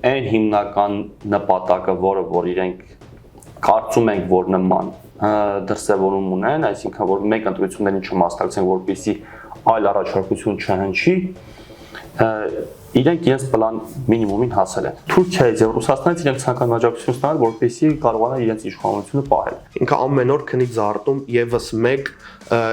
այն հիմնական նպատակը, որ իրենք կարծում ենք, որ նման դրսևորում ունեն, այսինքն որ մենք ընտրություններին չմասնակցենք, որպեսզի այլ առաջարկություն չհնչի, իրենք իրենց պլան մինիմումին հասել են։ Թուրքիայից եւ Ռուսաստանից իրենք ցանկանում աջակցություն ստանալ, որպեսզի կարողանան իրենց իշխանությունը պահել։ Ինքը ամեն օր քնի զարտում եւս մեկ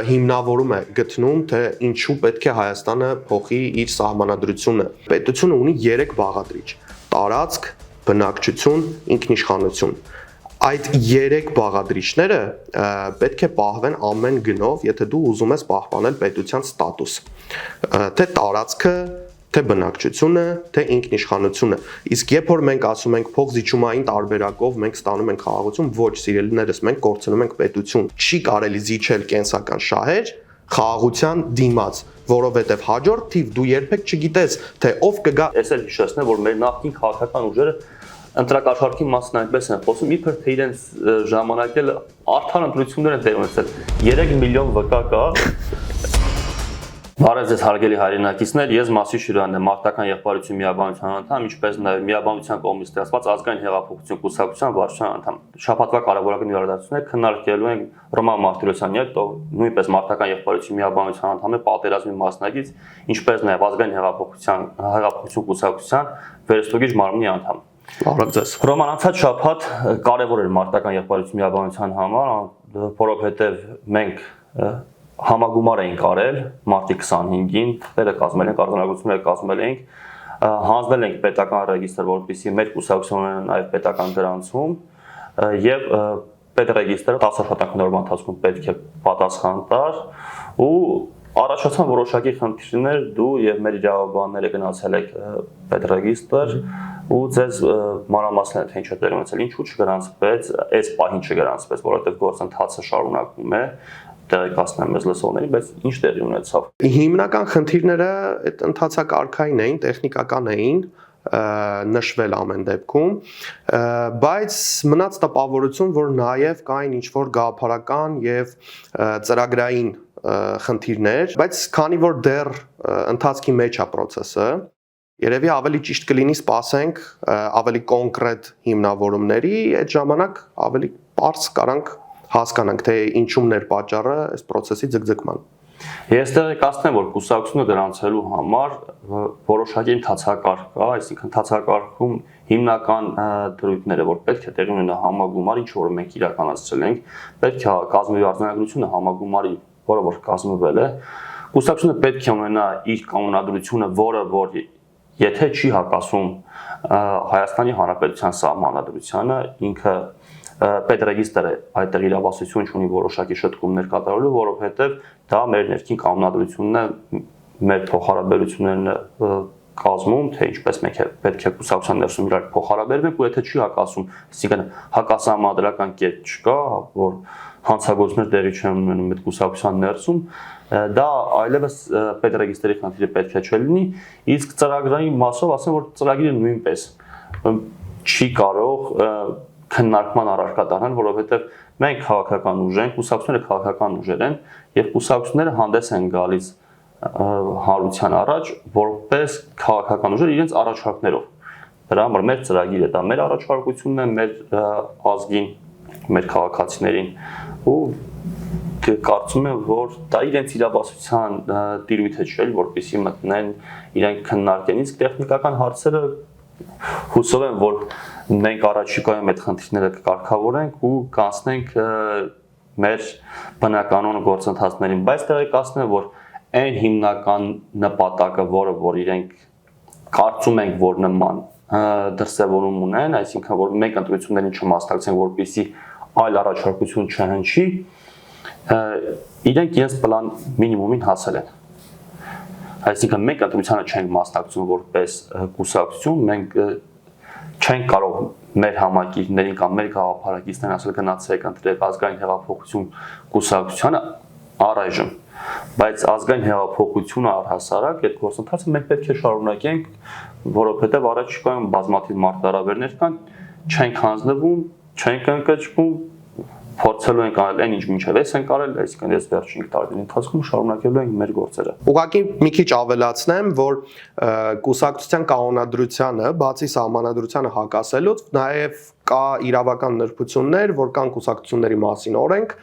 հիմնավորում է գտնում, թե ինչու պետք է Հայաստանը փոխի իր սահմանադրությունը։ Պետությունը ունի 3 բաղադրիչ՝ տարածք, բնակչություն, ինքնիշխանություն։ Այդ 3 բաղադրիչները պետք է պահվեն ամեն գնով, եթե դու ուզում ես պահպանել պետության ստատուս։ Թե տարածքը, թե բնակչությունը, թե ինքնիշխանությունը։ Իսկ երբ որ մենք ասում ենք փոխզիջումային տարբերակով մենք ստանում ենք խաղաղություն, ոչ, սիրելիներս, մենք կորցնում ենք պետություն։ Չի կարելի զիջել կենսական շահեր խաղաղության դիմաց, որովհետև հաջորդ թիվ դու երբեք չգիտես, թե ով կգա։ Ես էլ հիշեցնեմ, որ մեր նախկին քաղաքական ուժերը ընտրակաշառքի մասին այնպես են խոսում, իբր թե իրենց ժամանակել արդար ընտրություններ են տեղ ունեցել։ 3 միլիոն վկա կա։ Բարև ձեզ հարգելի հայրենակիցներ, ես Մասի Շիրյանն եմ, Մարտական եղբայրություն միաբանության անդամ, ինչպես նաև միաբանության կողմից ստեղծված ազգային հեղափոխություն կուսակցության վարչության անդամ։ Շաբաթվա կարևորագույն իրադարձությունները քննարկելու ենք Ռոման Մարտիրոսյանի հետ, ով նույնպես Մարտական եղբայրություն միաբանության անդամ է, պատերազմի մասնակից, ինչպես նաև ազգային հեղափոխություն կուսակցության վերստուգիչ մարմնի անդամ։ Բարև ձեզ։ Ռոման, անցած շաբաթ կարևոր էր Մարտական եղբայրություն միաբանության համար, որովհետև մենք համագումար էինք արել մարտի 25-ին, թղթերը կազմել ենք, արձանագրությունները կազմել ենք, հանձնել ենք պետական ռեգիստր, որպեսզի մեր կուսակցությունը նաև պետական գրանցում եւ պետռեգիստրը 10 աշխատանքների ընթացքում պետք է պատասխան տար ու առաջացան որոշակի խնդիրներ, դու եւ մեր իրավաբանները գնացել եք պետռեգիստր ու ձեզ մանրամասնել են թե ինչ է տեղի ունեցել, ինչու չգրանցվեց, այս պահին չգրանցվեց, որովհետեւ գործընթացը շարունակվում է տեղեկացնեմ մեզ լսողներին, բայց ինչ տեղի ունեցավ։ Հիմնական խնդիրները այդ ընթացակարգային էին, տեխնիկական էին, նշվել ամեն դեպքում, բայց մնաց տպավորություն, որ նաև կային ինչ-որ գաղափարական եւ ծրագրային խնդիրներ, բայց քանի որ դեռ ընթացքի մեջ է process-ը, երևի ավելի ճիշտ կլինի սպասենք ավելի կոնկրետ հիմնավորումների, այդ ժամանակ ավելի բարձ կարանք հասկանանք, թե ինչումն էր պատճառը այս process-ի ձգձգման։ Ես տեղեկացնեմ, որ կուսակցությունը գրանցելու համար որոշակի ընթացակարգ կա, այսինքն ընթացակարգում հիմնական դրույթները, որ պետք է տեղի ունենա համագումար, ինչ որ մենք իրականացրել ենք, պետք է կազմի արձանագրությունը համագումարի, որը որ կազմվել է, կուսակցությունը պետք է ունենա իր կանոնադրությունը, որը որ եթե չի հակասում Հայաստանի Հանրապետության սահմանադրությանը, ինքը պետռեգիստրը այդտեղ իրավասություն ունի որոշակի շտկումներ կատարելու, որովհետև դա մեր ներքին կանոնադրությունն է, մեր փոխհարաբերություններն կազմում, թե ինչպես մենք պետք է կուսակցության ներսում իրար փոխհարաբերվենք, ու եթե չի հակասում, այսինքն հակասահմանադրական կետ չկա, որ հանցագործներ տեղի չեն ունենում այդ կուսակցության ներսում, դա այլևս պետռեգիստրի խնդիրը պետք է չլինի, իսկ ծրագրային մասով ասեմ, որ ծրագիրը նույնպես չի կարող քննարկման առարկա դառնալ, որովհետև մենք քաղաքական ուժ ենք, կուսակցությունները քաղաքական ուժեր են, եւ կուսակցությունները հանդես են գալիս հանրության առաջ որպես քաղաքական ուժեր իրենց առաջարկներով։ Դրա համար մեր ծրագիրը դա մեր առաջարկությունն է, մեր ազգին, մեր քաղաքացիներին ու կարծում եմ, որ դա իրենց իրավասության տիրույթը չէ, որպեսզի մտնեն իրենք քննարկեն, իսկ տեխնիկական հարցերը հուսով եմ, որ մենք առաջիկայում այդ խնդիրները կկարգավորենք ու կանցնենք մեր բնականոն գործընթացներին, բայց տեղեկացնեմ, որ այն հիմնական նպատակը, որը որ իրենք կարծում ենք, որ նման դրսևորում ունեն, այսինքն որ մենք ընտրություններին չմասնակցենք, որպեսզի այլ առաջարկություն չհնչի, իրենք իրենց պլան մինիմումին հասել են։ Այսինքն մենք ընտրությանը չենք մասնակցում որպես կուսակցություն, մենք չենք կարող մեր համակիրներին կամ մեր գաղափարակիցներին ասել գնացեք ընտրեք ազգային հեղափոխություն կուսակցությանը առայժմ, բայց ազգային հեղափոխությունը առհասարակ այդ գործընթացը մենք պետք է շարունակենք, որովհետև առաջիկայում բազմաթիվ մարտահրավերներ կան, չենք հանձնվում, չենք ընկճվում, փորձելու ենք անել այն ինչ մինչև էս ենք արել, այսինքն ես վերջին տարիների ընթացքում շարունակելու ենք մեր գործերը։ Ուղղակի մի քիչ ավելացնեմ, որ կուսակցության կանոնադրությանը, բացի սահմանադրությանը հակասելուց, նաև կա իրավական նրբություններ, որ կան կուսակցությունների մասին օրենք,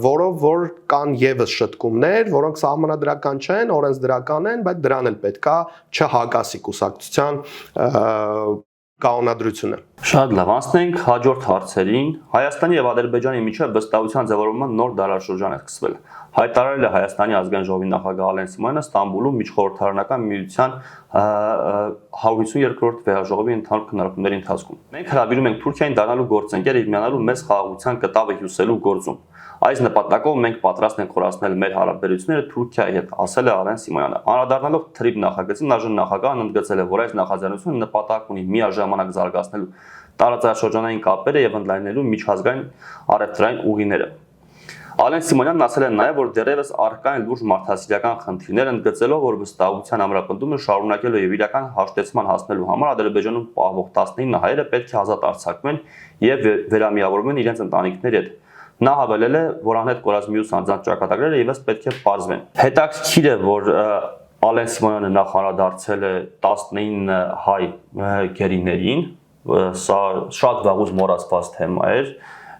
որով որ կան եւս շտկումներ, որոնք սահմանադրական չեն, օրենսդրական են, բայց դրան էլ պետքա չհակասի կուսակցության կանոնադրությունը։ Շատ լավ, անցնենք հաջորդ հարցերին։ Հայաստանի եւ Ադրբեջանի միջև վստահության ձևավորման նոր դարաշրջան է սկսվել։ Հայտարարել է Հայաստանի ազգային ժողովի նախագահ Ալեն Սիմոնյանը Ստամբուլում միջխորհրդարանական միության 152-րդ վեհաժողովի ընդհանուր քննարկումների ընթացքում։ Մենք հրավիրում ենք Թուրքիային դառնալու գործընկեր եւ միանալու մեծ խաղաղության կտավը հյուսելու գործում։ Այս նպատակով մենք պատրաստ ենք խորացնել մեր հարաբերությունները Թուրքիայի հետ, ասել է Ալեն Սիմոնյանը։ Անդրադառնալով թրիփ նախագծին, ԱԺ նախագահն ընդգծել է, որ այս նախաձեռնությունը նպատակ ունի միաժամանակ զարգացնելու տարածաշրջանային կապերը եւ ընդլայնելու միջազգային առևտրային ուղիները։ Ալեն Սիմոնյանն ասել է նաև, որ դեռևս առկա են լուրջ մարդասիրական խնդիրներ, ընդգծելով, որ վստահության ամրապնդումը շարունակելու եւ իրական հաշտեցման հասնելու համար Ադրբեջանում պահվող 19 հայերը պետք է ազատ արձակվեն եւ վերամիավորվեն իրենց ընտանիքների հետ։ Նա հավելել է, որ անհետ կորած մյուս անձանց ճակատագրերը եւս պետք է պարզվեն։ Հետաքրքիր է, որ Ալեն Սիմոնյանը նախ անդրադարձել է 19 հայ գերիներին, սա շատ վաղուց մոռացված թեմա էր։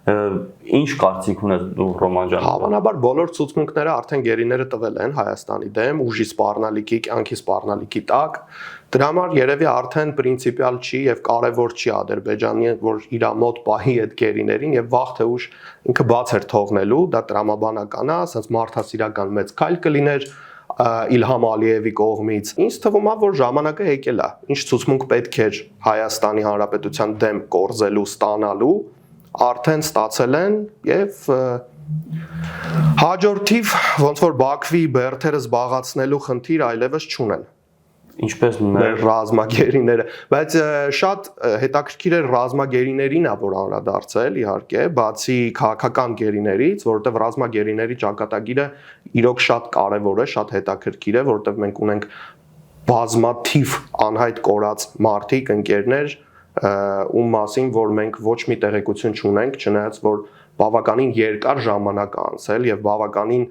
Ինչ կարծիք ունես դու Ռոման ջան։ Հավանաբար բոլոր ցուցմունքները արդեն գերիները տվել են Հայաստանի դեմ, ուժի սպառնալիքի, կյանքի սպառնալիքի տակ։ Դրա համար երևի արդեն պրինցիպիալ չի եւ կարեւոր չի Ադրբեջանի, որ իր մոտ պահի այդ գերիներին եւ վաղ թե ուշ ինքը բաց էր թողնելու, դա տրամաբանական է, ասած մարդասիրական մեծ քայլ կլիներ Իլհամ Ալիևի կողմից։ Ինձ թվում է, որ ժամանակը եկել է։ Ինչ ցուցմունք պետք էր Հայաստանի Հանրապետության դեմ կորզելու, ստանալու, արդեն ստացել են եւ հաջորդիվ ոնց որ Բաքվի բերթերը զբաղացնելու խնդիր այլևս չունեն։ Ինչպես մեր ռազմագերիները, բայց շատ հետաքրքիր է ռազմագերիներին ա որ անդրադարձել իհարկե, բացի քաղաքական գերիներից, որովհետև ռազմագերիների ճակատագիրը իրոք շատ կարևոր է, շատ հետաքրքիր է, որովհետև մենք ունենք բազմաթիվ անհայտ կորած մարդիկ, ընկերներ, ում մասին որ մենք ոչ մի տեղեկություն չունենք, չնայած որ բավականին երկար ժամանակ անցել եւ բավականին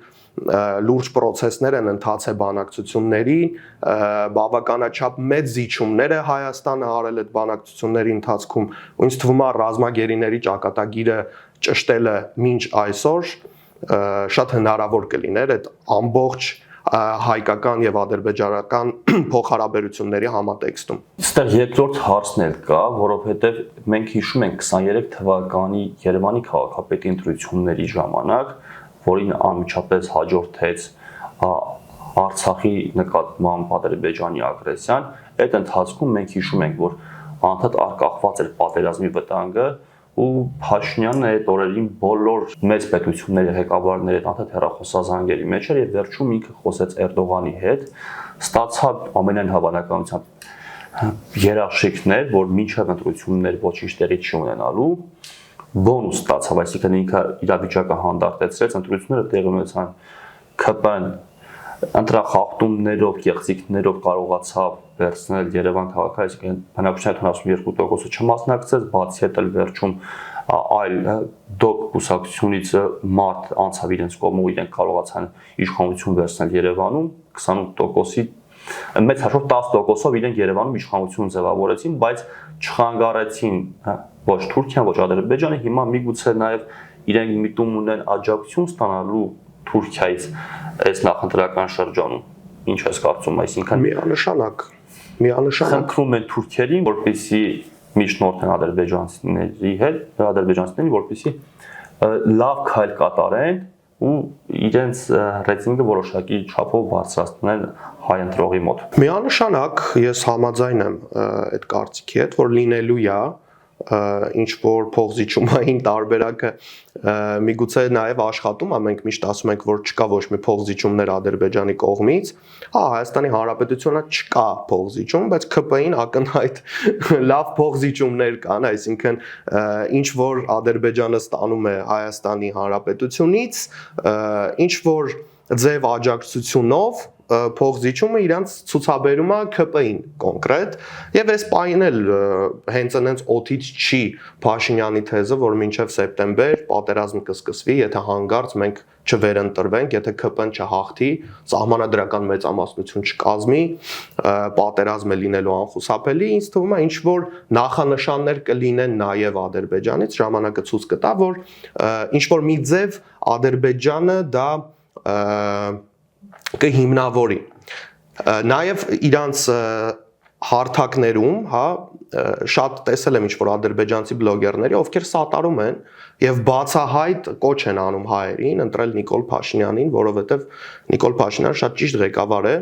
լուրջ process-ներ են ընթացել բանակցությունների, բավականաչափ մեծ զիջումներ է Հայաստանը արել այդ բանակցությունների ընթացքում, ու ինձ թվում է ռազմագերիների ճակատագիրը ճշտելը մինչ այսօր շատ հնարավոր կլիներ այդ ամբողջ հայկական եւ ադրբեջանական փոխհարաբերությունների համատեքստում։ Այստեղ երկրորդ հարցն էլ կա, որովհետեւ մենք հիշում ենք 23 թվականի Երևանի քաղաքապետի ընտրությունների ժամանակ, որին անմիջապես հաջորդեց Արցախի նկատմամբ Ադրբեջանի ագրեսիան, այդ ընթացքում մենք հիշում ենք, որ անդադ արկախված էր պատերազմի վտանգը ու Փաշինյանն այդ օրերին բոլոր մեծ պետությունների ղեկավարների հետ անդադ հեռախոսազանգերի մեջ էր եւ վերջում ինքը խոսեց Էրդողանի հետ, ստացավ ամենայն հավանականությամբ երաշխիքներ, որ մինչև ընտրություններ ոչինչ տեղի չի ունենալու, բոնուս ստացավ, այսինքն ինքը իրավիճակը հանդարտեցրեց, ընտրությունները տեղի ունեցան, ԿՊ-ն ընտրախախտումներով, կեղծիքներով կարողացավ վերցնել Երևան քաղաքը, այսինքն բնակչության 72%-ը չմասնակցեց, բացի հետ էլ վերջում այլ դոկ կուսակցությունից մարդ անցավ իրենց կողմով, իրենք կարողացան իշխանություն վերցնել Երևանում, 28%-ի մեծ հաշվով 10%-ով իրենք Երևանում իշխանություն ձևավորեցին, բայց չխանգարեցին ոչ Թուրքիան, ոչ Ադրբեջանը, հիմա միգուցե նաև իրենք միտում ունեն աջակցություն ստանալու Թուրքիայից այս նախընտրական շրջանում։ Ինչ ես կարծում, այսինքն միանշանակ խնդրում են թուրքերին, որպեսզի միջնորդեն ադրբեջանցիների հետ, ադրբեջանցիներին, որպեսզի լավ քայլ կատարեն ու իրենց ռեյտինգը որոշակի չափով բարձրացնեն հայ ընտրողի մոտ։ Միանշանակ ես համաձայն եմ այդ կարծիքի հետ, որ լինելու է ինչ որ փողզիջումային տարբերակը միգուցե նաև աշխատում է, մենք միշտ ասում ենք, որ չկա ոչ մի փողզիջումներ Ադրբեջանի կողմից, Հայաստանի Հանրապետությունը չկա փողզիջում, բայց ԿՊ-ին ակնհայտ լավ փողզիջումներ կան, այսինքն ինչ որ Ադրբեջանը ստանում է Հայաստանի Հանրապետությունից, ինչ որ ձև աջակցությունով փողզիջումը իրանց ցուցաբերում է ԿՊ-ին կոնկրետ եւ այս պայն էլ հենց այնց օթից չի Փաշինյանի թեզը, որ մինչեւ սեպտեմբեր պատերազմը կսկսվի, եթե հանգարց մենք չվերընտրվենք, եթե ԿՊ-ն չհաղթի, սահմանադրական մեծամասնություն չկազմի, պատերազմը լինելու անխուսափելի, ինձ թվում է ինչ որ նախանշաններ կլինեն նաև Ադրբեջանից, ժամանակը ցույց կտա, որ ինչ որ մի ձև Ադրբեջանը դա կհիմնավորի։ Նաև իրանց հարթակներում, հա, շատ տեսել եմ ինչ որ ադրբեջանցի բլոգերների, ովքեր սատարում են եւ բացահայտ կոչ են անում հայերին ընտրել Նիկոլ Փաշինյանին, որովհետեւ Նիկոլ Փաշինյանը շատ ճիշտ ղեկավար է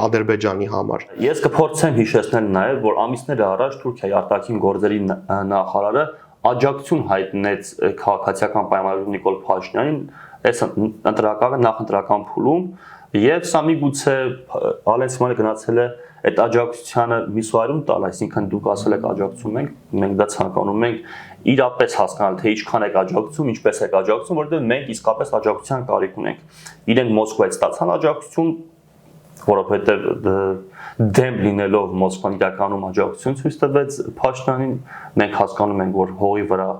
Ադրբեջանի համար։ Ես կփորձեմ հիշեցնել նաև, որ ամիսներ առաջ Թուրքիայի արտաքին գործերի նախարարը աջակցություն հայտնեց քաղաքացիական պայմանագրում Նիկոլ Փաշինյանին այս նախընտրական փուլում, եւ սա միգուցե Ալեն Սիմոնը գնացել է այդ աջակցությանը միսուարում տալ, այսինքն դուք ասել եք աջակցում մենք դա ցանկանում ենք իրապես հասկանալ, թե ինչքան եք աջակցում, ինչպես եք աջակցում, որովհետեւ մենք իսկապես աջակցության կարիք ունենք։ Իրենք Մոսկվայից ստացան աջակցություն, որովհետեւ դեմ լինելով Մոսկվան իրականում աջակցություն ցույց տվեց Փաշինյանին, մենք հասկանում ենք, որ հողի վրա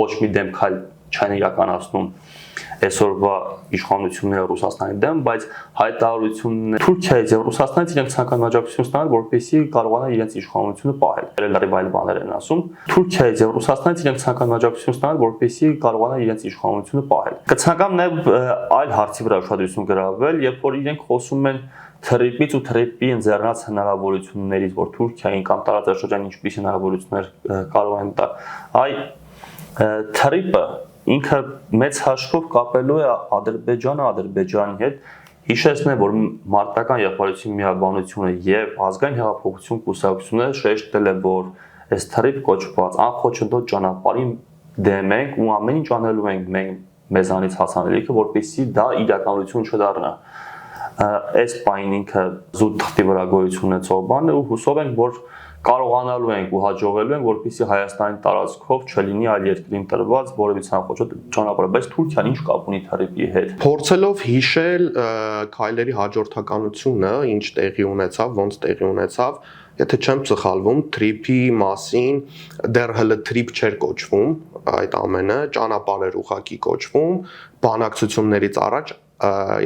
ոչ մի դեմ քայլ չեն իրականացնում այսօրվա իշխանությունները Ռուսաստանի դեմ, բայց հայտարարությունները Թուրքիայից եւ Ռուսաստանից իրենք ցանկանում աջակցություն ստանալ, որպեսզի կարողանան իրենց իշխանությունը պահել։ Լրիվ այլ բաներ են ասում։ Թուրքիայից եւ Ռուսաստանից իրենք ցանկանում աջակցություն ստանալ, որպեսզի կարողանան իրենց իշխանությունը պահել։ Կցանկամ նաեւ այլ հարցի վրա ուշադրություն գրավել, երբ որ իրենք խոսում են թրիպից ու թրիպի ընձեռնած հնարավորություններից, որ Թուրքիային կամ տարածաշրջանին ինչպիսի հնարավորություններ կարող են տալ։ Այ թրիպը ինքը մեծ հաշվով կապելու է Ադրբեջանը Ադրբեջանի հետ, հիշեցնեմ, որ մարտական եղբայրության միաբանությունը եւ ազգային հեղափոխություն կուսակցությունը շեշտել է, որ այս թրիպ կոչված անխոչնդոտ ճանապարհին դեմ ենք ու ամեն ինչ անելու ենք մենք մեզանից հասանելիքը, որպեսզի դա իրականություն չդառնա։ Այս պայն ինքը զուտ թղթի վրա գոյություն ունեցող բան է ու հուսով ենք, որ կարողանալու ենք ու հաջողելու ենք, որպեսզի Հայաստանի տարածքով չլինի այլ երկրին տրված որևիցե անխոչոտ ճանապարհ, բայց Թուրքիան ինչ կապ ունի թրիպի հետ։ Փորձելով հիշել քայլերի հաջորդականությունը, ինչ տեղի ունեցավ, ոնց տեղի ունեցավ, եթե չեմ սխալվում, թրիպի մասին դեռ հələ թրիպ չէր կոչվում, այդ ամենը ճանապարհ էր ուղղակի կոչվում, բանակցություններից առաջ,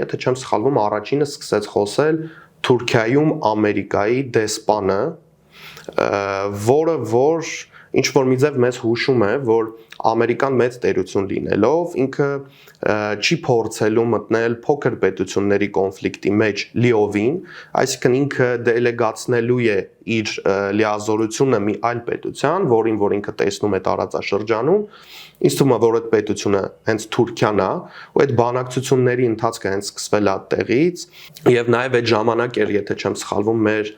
եթե չեմ սխալվում, առաջինը սկսեց խոսել Թուրքիայում Ամերիկայի դեսպանը, որը որ ինչ որ մի ձև մեզ հուշում է, որ Ամերիկան մեծ տերություն լինելով ինքը չի փորձելու մտնել փոքր պետությունների կոնֆլիկտի մեջ լիովին, այսինքն ինքը դելեգացնելու է իր լիազորությունը մի այլ պետության, որին որ ինքը տեսնում է տարածաշրջանում, ինձ թվում է, որ այդ պետությունը հենց Թուրքիան է, ու այդ բանակցությունների ընթացքը հենց սկսվել է այդտեղից, եւ նաեւ այդ ժամանակ էր, եթե չեմ սխալվում, մեր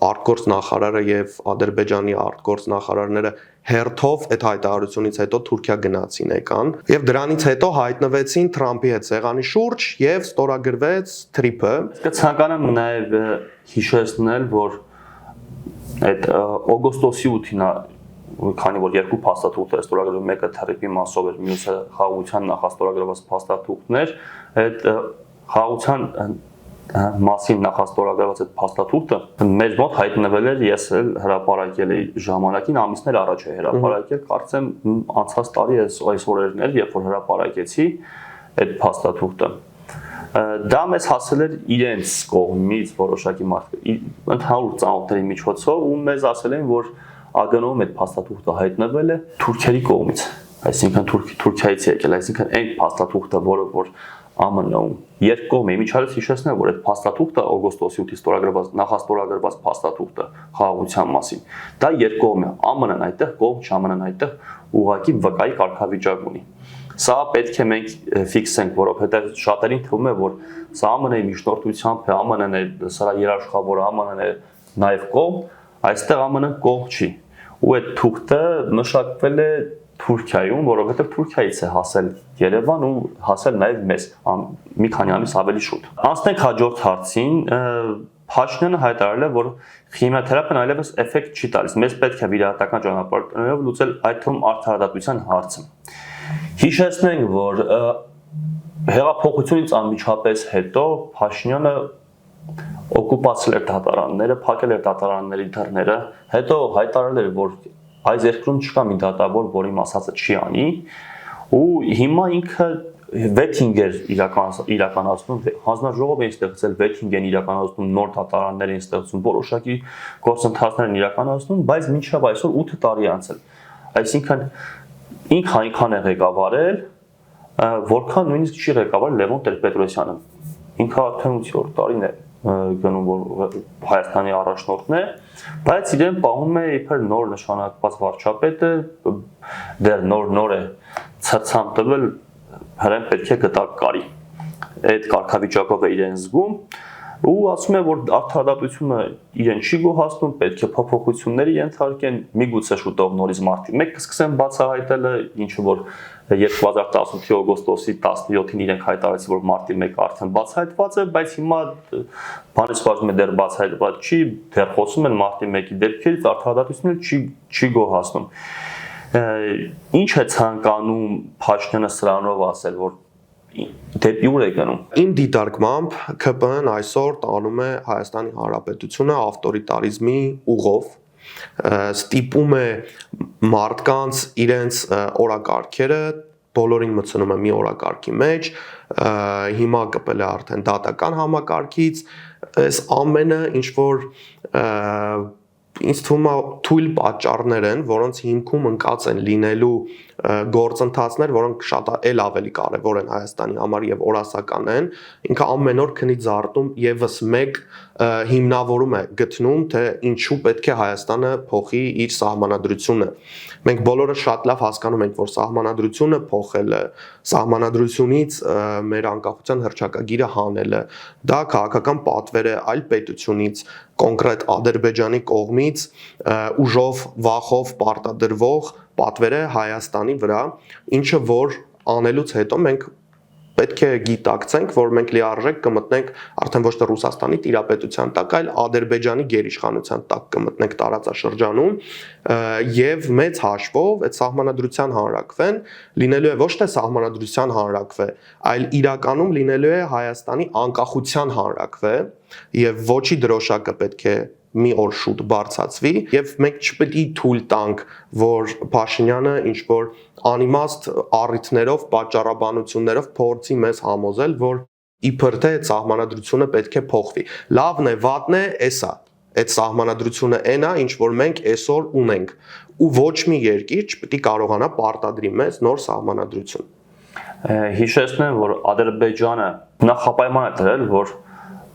արտգործ նախարարը եւ Ադրբեջանի արտգործ նախարարները հերթով այդ հայտարարությունից հետո Թուրքիա գնացին եկան եւ դրանից հետո հայտնվեցին Թրամփի հետ սեղանի շուրջ եւ ստորագրվեց թրիպը։ Կցանկանամ նաեւ հիշեցնել, որ այդ օգոստոսի 8-ին քանի որ երկու փաստաթուղթ էր ստորագրվել, մեկը թրիպի մասով էր, մյուսը խաղաղության նախաստորագրված փաստաթուղթներ, այդ խաղաղության մասին նախաստորագրված այդ փաստաթուղթը մեր մոտ հայտնվել էր, ես էլ հրապարակել էի ժամանակին, ամիսներ առաջ է հրապարակել, կարծեմ անցած տարի այս օրերն էր, երբ որ հրապարակեցի այդ փաստաթուղթը։ Դա մեզ հասել էր իրենց կողմից որոշակի ընդհանուր ծանոթների միջոցով ու մեզ ասել են, որ ԱԳՆ-ում այդ փաստաթուղթը հայտնվել է Թուրքիայի կողմից, այսինքն Թուրքիայից եկել, այսինքն այն փաստաթուղթը, որը որ ԱՄՆ-ում երկկողմ է, միջալից հիշեցնել, որ այդ փաստաթուղթը օգոստոսի 8-ի ստորագրված նախաստորագրված փաստաթուղթը խաղաղության մասին, դա երկկողմ է, ԱՄՆ-ն այդտեղ կողմ չԱՄՆ-ն այդտեղ ուղղակի վկայի կարգավիճակ ունի։ Սա պետք է մենք ֆիքսենք, որովհետև շատերին թվում է, որ սա ԱՄՆ-ի միջնորդությամբ է, ԱՄՆ-ն է, սա երաշխավոր ԱՄՆ-ն է նաև կողմ, այստեղ ԱՄՆ-ն կողմ չի։ Ու այդ թուղթը մշակվել է Թուրքիայում, որովհետև Թուրքիայից է հասել Երևան ու հասել նաև մեզ մի քանի ամիս ավելի շուտ։ Անցնենք հաջորդ հարցին, Փաշինյանը հայտարարել է, որ քիմիաթերապիան այլևս էֆեկտ չի տալիս։ Մեզ պետք է վիրահատական ճանապարհներով լուծել այդ թվում արդարադատության հարցը։ Հիշեցնենք, որ հեղափոխությունից անմիջապես հետո Փաշինյանը օկուպացել էր դատարանները, փակել էր դատարանների դռները, հետո հայտարարել էր, որ այս երկրում չկա մի դատավոր, որի ասածը չի անի, ու հիմա ինքը վեթինգ էր իրականացնում, հանձնաժողով են ստեղծել, վեթինգ են իրականացնում, նոր դատարաններ են ստեղծում, որոշակի գործընթացներ են իրականացնում, բայց մինչև այսօր 8 տարի անցել։ Այսինքն ինքը այնքան է ղեկավարել, որքան նույնիսկ չի ղեկավարել Լևոն Տեր-Պետրոսյանը։ Ինքը արդեն 8-րդ տարին է գնում, որ Հայաստանի առաջնորդն է, բայց իրեն պահում է իբր նոր նշանակված վարչապետը, դեռ նոր է ցցամ տվել, հրեն պետք է գտակ կարի։ Այդ կարգավիճակով է իրեն զգում ու ասում է, որ արդարադատությունը իրեն չի գոհացնում, պետք է փոփոխությունների ենթարկեն, միգուցե շուտով նորից մարտի 1 կսկսեն բացահայտելը, ինչը որ 2018 օգոստոսի 17-ին իրենք հայտարարեցին, որ մարտի 1 արդեն բացահայտված է, բայց հիմա բանը սպասում է դեռ բացահայտված չի, դեռ խոսում են մարտի 1-ի դեպքերից, արդարադատությունը չի գոհացնում։ Ինչ է ցանկանում Փաշինյանը սրանով ասել, որ դեպի ուր է գնում։ Իմ դիտարկմամբ ՔՊ-ն այսօր տանում է Հայաստանի Հանրապետությունը ավտորիտարիզմի ուղով, ստիպում է մարդկանց իրենց օրակարգերը բոլորին մտցնում է մի օրակարգի մեջ, հիմա կպել է արդեն դատական համակարգից, այս ամենը ինչ որ ինձ թվում է թույլ պատճառներ են, որոնց հիմքում ընկած են լինելու գործընթացներ, որոնք շատ էլ ավելի կարևոր են Հայաստանի համար եւ օրասական են, ինքը ամեն օր քնի զարտում եւս մեկ հիմնավորում է գտնում, թե ինչու պետք է Հայաստանը փոխի իր սահմանադրությունը։ Մենք բոլորը շատ լավ հասկանում ենք, որ սահմանադրությունը փոխելը, սահմանադրությունից մեր անկախության հռչակագիրը հանելը, դա քաղաքական պատվեր է այլ պետությունից, կոնկրետ Ադրբեջանի կողմից ուժով, վախով պարտադրվող պատվեր է Հայաստանի վրա, ինչը որ անելուց հետո մենք պետք է գիտակցենք, որ մենք լիարժեք կմտնենք արդեն ոչ թե Ռուսաստանի տիրապետության տակ, այլ Ադրբեջանի գերիշխանության տակ կմտնենք տարածաշրջանում եւ մեծ հաշվով այդ սահմանադրության հանրակրվեն լինելու է ոչ թե սահմանադրության հանրակրվե, այլ իրականում լինելու է Հայաստանի անկախության հանրակրվե եւ ոչի դրոշակը պետք է մի օր շուտ բարձացվի եւ մենք չպետք է թույլ տանք, որ Փաշինյանը ինչ որ անիմաստ առիթներով, պատճառաբանություններով փորձի մեզ համոզել, որ իբր թե այդ սահմանադրությունը պետք է փոխվի։ Լավն է, վատն է, էսա։ Այդ սահմանադրությունը այնա, ինչ որ մենք այսօր ունենք, ու ոչ մի երկիր չպետք է կարողանա պարտադրի մեզ նոր սահմանադրություն։ Հիշեցնեմ, որ Ադրբեջանը նախապայման է դրել, որ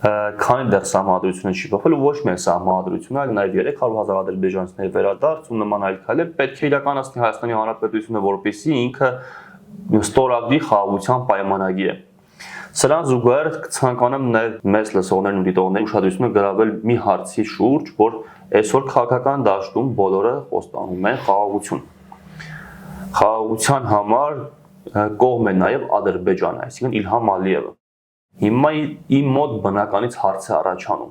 քանի դեռ սահմանադրությունը չի փոխվել ու ոչ միայն սահմանադրությունը, այլ նաև 300,000 ադրբեջանցիների վերադարձ ու նման այլ քայլեր պետք է իրականացնի Հայաստանի Հանրապետությունը, որպեսզի ինքը ստորագրի խաղաղության պայմանագիրը։ Սրան զուգահեռ ցանկանամ նաև մեծ լսողներն ու դիտողների ուշադրությունը գրավել մի հարցի շուրջ, որ այսօր քաղաքական դաշտում բոլորը խոստանում են խաղաղություն։ Խաղաղության համար կողմ է նաև Ադրբեջանը, այսինքն Իլհամ Ալիևը։ Հիմա իմ մոտ բնականից հարց է առաջանում.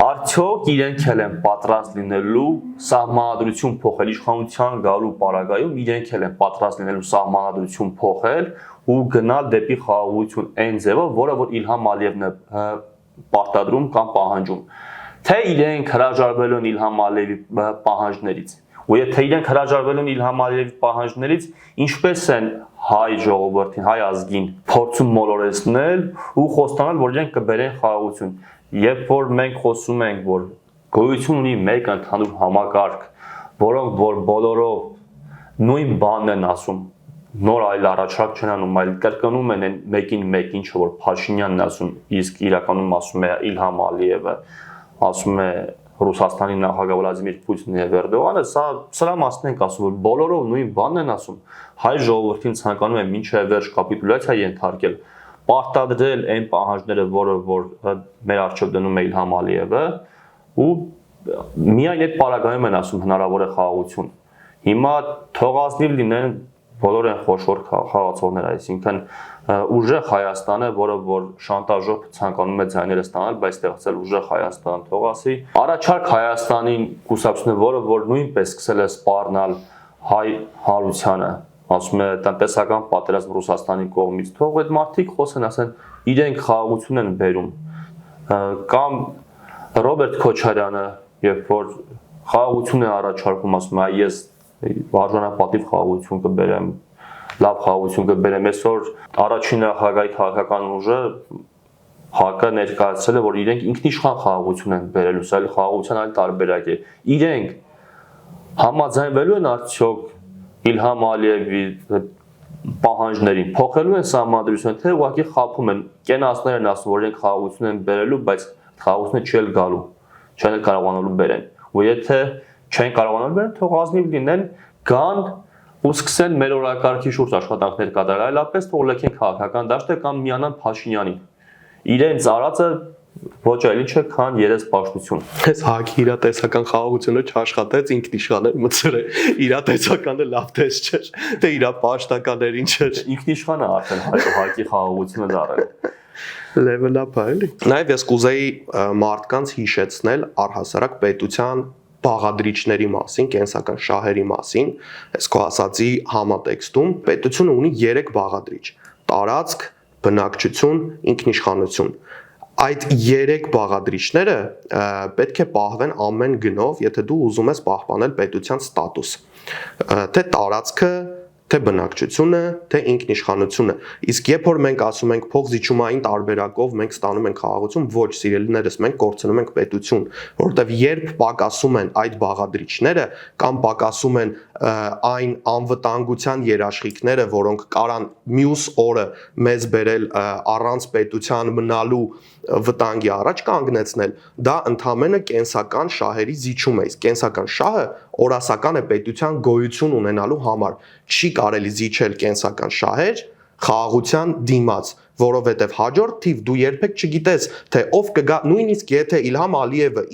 արդյոք իրենք են պատրաստ լինելու սահմանադրություն փոխել իշխանության գալու պարագայում, իրենք են պատրաստ լինելու սահմանադրություն փոխել ու գնալ դեպի խաղաղություն այն ձևով, որը որ Իլհամ Ալիևն է պարտադրում կամ պահանջում, թե իրենք հրաժարվել են Իլհամ Ալիևի պահանջներից։ Ու եթե իրենք հրաժարվել են Իլհամ Ալիևի պահանջներից, ինչպես են հայ ժողովրդին, հայ ազգին փորձում մոլորեցնել ու խոստանալ, որ իրենք կբերեն խաղաղություն։ Երբ որ մենք խոսում ենք, որ գոյություն ունի մեկ ընդհանուր համակարգ, որոնք որ բոլորով նույն բանն են ասում, նոր այլ առաջարկ չեն անում, այլ կրկնում են մեկին մեկ, ինչը որ Փաշինյանն ասում, իսկ իրականում ասում է Իլհամ Ալիևը, ասում է Ռուսաստանի նախագահ Վլադիմիր Պուտինն եւ Էրդողանը, սրա մասն ենք ասում, որ բոլորով նույն բանն են ասում, հայ ժողովրդին ցանկանում են մինչև վերջ կապիտուլյացիա ենթարկել, պարտադրել այն պահանջները, որը որ մեր առջև դնում է Իլհամ Ալիևը, ու միայն այդ պարագայում են ասում հնարավոր է խաղաղություն։ Հիմա թողածնիվ լինեն բոլոր են խոշոր խաղացողներ, այսինքն ուժեղ Հայաստանը, որը որ շանտաժով ցանկանում է ձայները ստանալ, բայց ստեղծել ուժեղ Հայաստան թողասի։ Առաջարկ Հայաստանին կուսակցությունը, որը որ նույնպես սկսել է սպառնալ հայ հանրությանը, ասում է տնտեսական պատերազմ Ռուսաստանի կողմից, թող այդ մարդիկ խոսեն, ասեն իրենք խաղաղություն են բերում։ կամ Ռոբերտ Քոչարյանը, երբ որ խաղաղություն է առաջարկում, ասում է ես արժանապատիվ խաղաղություն կբերեմ, լավ խաղաղություն կբերեմ, այսօր առաջին նախագահի քաղաքական ուժը ՀԱԿ-ը ներկայացրել է, որ իրենք ինքնիշխան խաղաղություն են բերելու, սա խաղաղության այլ տարբերակ է։ Իրենք համաձայնվելու են արդյոք Իլհամ Ալիևի պահանջներին, փոխելու են սահմանադրությունը, թե ուղղակի խաբում են, կենացներ են ասում, որ իրենք խաղաղություն են բերելու, բայց խաղաղությունը չի գալու, չեն կարողանալու բերեն։ Ու եթե չեն կարողանալու բերեն, թող ազնիվ լինեն, գան ու սկսեն մեր օրակարգի շուրջ աշխատանքներ կատարել, այլապես թող լքեն քաղաքական դաշտը կամ միանան Փաշինյանին։ Իրենց արածը ոչ այլ ինչ է, քան երեսպաշտություն։ Այս ՀԱԿ-ի իրատեսական խաղաղությունը չաշխատեց, ինքնիշխան էր մցրել։ Իրատեսականը լավ դես չէր, թե իր պաշտականներին չէր։ Ինքնիշխանը արդեն ՀԱԿ-ի խաղաղությունը դարել։ Level up էլի։ Նաև ես կուզեի մարդկանց հիշեցնել առհասարակ պետության բաղադրիչների մասին, կենսական շահերի մասին, այս քո ասացի համատեքստում պետությունը ունի 3 բաղադրիչ՝ տարածք, բնակչություն, ինքնիշխանություն։ Այդ 3 բաղադրիչները պետք է պահվեն ամեն գնով, եթե դու ուզում ես պահպանել պետության ստատուս, թե տարածքը, թե բնակչությունը, թե ինքնիշխանությունը։ Իսկ երբ որ մենք ասում ենք փոխզիջումային տարբերակով մենք ստանում ենք խաղաղություն, ոչ սիրելիներս, մենք կորցնում ենք պետություն, որովհետև երբ պակասում են այդ բաղադրիչները կամ պակասում են այն անվտանգության երաշխիքները, որոնք կարան մյուս օրը մեզ բերել առանց պետության մնալու վտանգի առաջ կանգնեցնել, դա ընդհանրապես կենսական շահերի զիջում է։ Իսկ կենսական շահը օրասական է պետության գոյություն ունենալու համար։ Չի կարելի զիջել կենսական շահեր խաղաղության դիմաց, որովհետև հաջորդ թիվ դու երբեք չգիտես, թե ով կգա, նույնիսկ եթե Իլհամ Ալիևը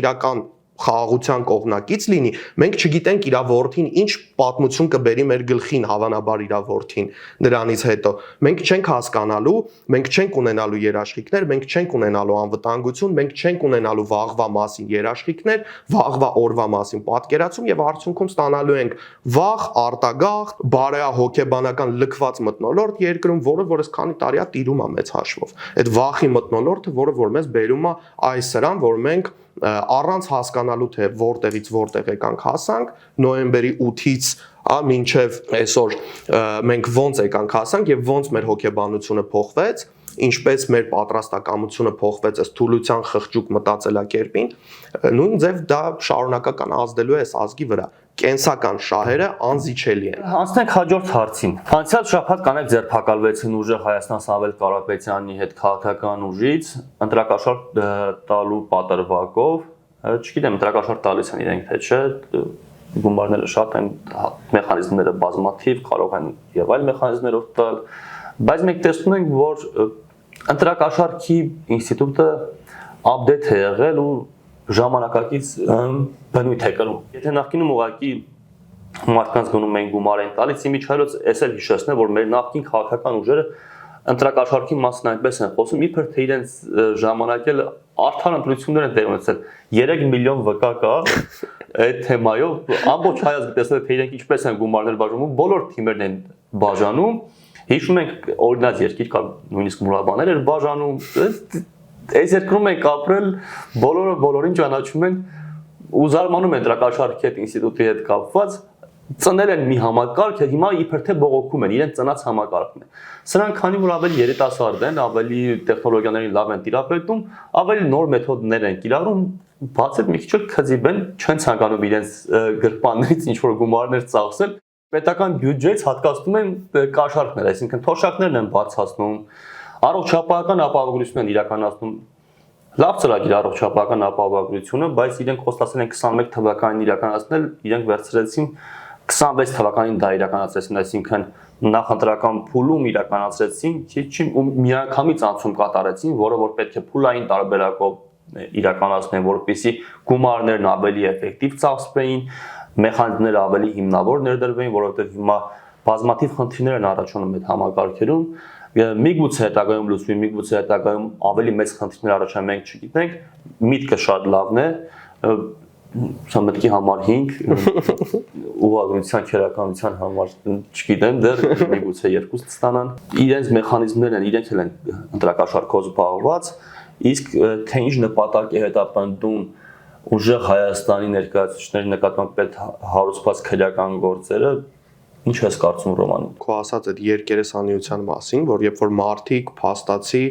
իրական խաղաղության կողմնակից լինի, մենք չգիտենք իր որդին ինչ պատմություն կբերի մեր գլխին, հավանաբար իր որդին դրանից հետո։ Մենք չենք հասկանալու, մենք չենք ունենալու երաշխիքներ, մենք չենք ունենալու անվտանգություն, մենք չենք ունենալու վաղվա մասին երաշխիքներ, վաղվա օրվա մասին պատկերացում եւ արդյունքում ստանալու ենք վաղ, արտագաղթ, բարեհոգեբանական լքված մթնոլորտ երկրում, որը որ այսքանի տարի է տիրում է մեծ հաշվով։ Այդ վախի մթնոլորտը, որը որ մեզ բերում է այս սրան, որ մենք առանց հասկանալու թե որտեղից որտեղ եկանք հասանք նոյեմբերի 8-ից մինչև այսօր մենք ոնց եկանք հասանք եւ ոնց մեր հոգեբանությունը փոխվեց, ինչպես մեր պատրաստակամությունը փոխվեց այս թուլության խղճուկ մտածելակերպին, նույն ձև դա շարունակական ազդելու է այս ազգի վրա։ Կենսական շահերը անզիջելի են։ Անցնենք հաջորդ հարցին։ Անցյալ շաբաթ կանեք ձերբակալվեցին ուժը Հայաստան Սամվել Կարապետյանի հետ քաղաքական ուժից ընտրակաշառք տալու պատրվակով, չգիտեմ, ընտրակաշառք տալիս են իրենք թե չէ, գումարները շատ են, մեխանիզմները բազմաթիվ, կարող են եւ այլ մեխանիզմներով տալ, բայց մենք տեսնում ենք, որ ընտրակաշառքի ինստիտուտը update է եղել ու ժամանակակից բնույթ է կրում։ Եթե նախկինում ուղղակի մարդկանց գնում էին գումար են տալիս, իմիջիայլոց էս էլ հիշեցնել, որ մեր նախկին քաղաքական ուժերը ընտրակաշառքի մասին այնպես են խոսում, իբր թե իրենց ժամանակել արդար ընտրություններ են տեղի ունեցել։ 3 միլիոն վկա կա այդ թեմայով, ամբողջ հայազգը տեսել է թե իրենք ինչպես են գումարներ բաժանում, բոլոր թիմերն են բաժանում։ Հիշում ենք օրինակ երկիր կար նույնիսկ մուրաբաներ էր բաժանում։ Այս երկրում ենք ապրել, բոլորը բոլորին ճանաչում են ու զարմանում են ընտրակաշառքի հետ ինստիտուտի հետ կապված, ծնել են մի համակարգ, հիմա իբր թե բողոքում են, իրենց ծնած համակարգն է։ Սրանք քանի որ ավելի երիտասարդ են, ավելի տեխնոլոգիաներին լավ են տիրապետում, ավելի նոր մեթոդներ են կիրառում, բաց այդ մի քիչ քծիբ են, չեն ցանկանում իրենց գրպաններից ինչ որ գումարներ ծախսել, պետական բյուջեից հատկացնում են կաշառքներ, այսինքն թոշակներն են բացացնում, առողջապահական ապահովագրություն են իրականացնում, լավ ծրագիր առողջապահական ապահովագրությունը, բայց իրենք խոստացել են 21 թվականին իրականացնել, իրենք վերցրեցին 26 թվականին դա իրականացրեցին, այսինքն նախընտրական փուլում իրականացրեցին, ու միանգամից անցում կատարեցին, որը որ պետք է փուլային տարբերակով իրականացնեն, որպեսզի գումարներն ավելի էֆեկտիվ ծախսվեին, մեխանիզմները ավելի հիմնավոր ներդրվեին, որովհետև հիմա բազմաթիվ խնդիրներ են առաջանում այդ համակարգերում, միգուցե հետագայում լուծվի, միգուցե հետագայում ավելի մեծ խնդիրներ առաջան, մենք չգիտենք, միտքը շատ լավն է, սա մտքի համար 5, ուղղագրության քերականության համար չգիտեմ, դեռ միգուցե 2 ստանան, իրենց մեխանիզմներն են, իրենք էլ են ընտրակաշառքով զբաղված, իսկ թե ինչ նպատակ է հետապնդում ուժեղ Հայաստանի ներկայացուցիչների նկատմամբ պետ հարուցված քրեական գործերը, ինչ ես կարծում Ռոման։ Քո ասած այդ երկերեսանիության մասին, որ երբ որ մարդիկ փաստացի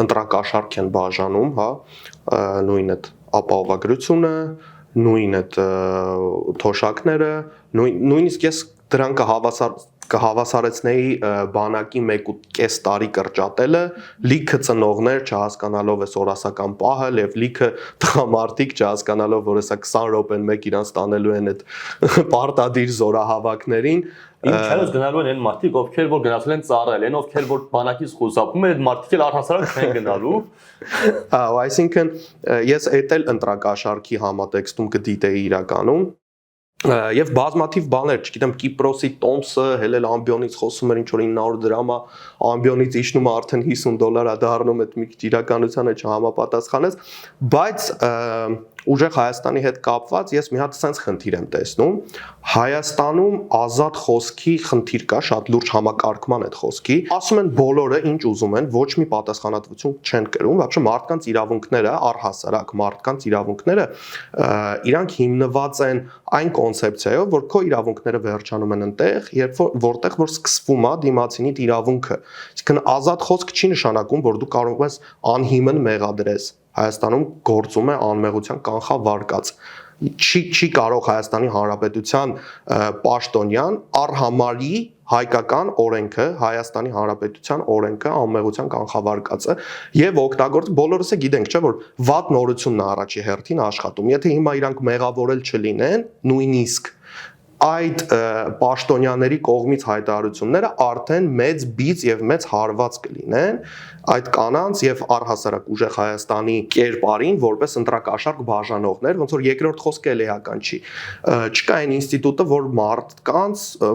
ընտրակաշառք են բաժանում, հա, նույն այդ ապահովագրությունը, նույն այդ թոշակները, նույնիսկ ես դրան կհավասարեցնեի բանակի 1.5 տարի կրճատելը, լիքը ծնողներ չհասկանալով էս օրասական պահը եւ լիքը տղամարդիկ չհասկանալով, որ հեսա 20 րոպեն մեկ իրանց տանելու են այդ պարտադիր զորահավաքներին, Ինչ հայոց գնալու են այն մարդիկ, ովքեր որ գնացել են ծառայել, այն ովքեր որ բանակից խուսափում են, այդ մարդիկ էլ առհասարակ չեն գնալու։ Այսինքն ես էդ էլ ընտրակաշառքի համատեքստում կդիտեի իրականում Եվ բազմաթիվ բաներ, չգիտեմ, Կիպրոսի Տոմսը հելել ամբիոնից խոսում էր ինչ որ 900 դրամ է, ամբիոնից իջնում է արդեն $50 է դառնում, այդ մի քիչ իրականությանը չհամապատասխանեց, բայց ուժեղ Հայաստանի հետ կապված ես մի հատ sense խնդիր եմ տեսնում Հայաստանում ազատ խոսքի խնդիր կա, շատ լուրջ համակարգման այդ խոսքի, ասում են բոլորը ինչ ուզում են, ոչ մի պատասխանատվություն չեն կրում, вообще մարդկանց իրավունքները, առհասարակ մարդկանց իրավունքները իրանք հիմնված են այն կոնցեպցիայով, որ քո իրավունքները վերջանում են այնտեղ, որտեղ որ սկսվում է դիմացինի իրավունքը։ Այսինքն ազատ խոսք չի նշանակում, որ դու կարող ես անհիմն մեղադրես։ Հայաստանում գործում է անմեղության կանխավարկած։ Չի կարող Հայաստանի Հանրապետության պաշտոնյան առհամարի հայկական օրենքը, Հայաստանի Հանրապետության օրենքը անմեղության կանխավարկածը եւ օգտագործ բոլորս է գիտենք, չէ՞ որ վատ նորությունն է առաջի հերթին աշխատում։ Եթե հիմա իրանք մեղավորել չլինեն, նույնիսկ այդ պաշտոնյաների կողմից հայտարարությունները արդեն մեծ բիծ եւ մեծ հարված կլինեն այդ կանանց եւ առհասարակ ուժեղ Հայաստանի կերպարին որպես ընտրակաշառք բաժանողներ, ոնց որ երկրորդ խոսքը էլ էական չի։ Չկա այն ինստիտուտը, որ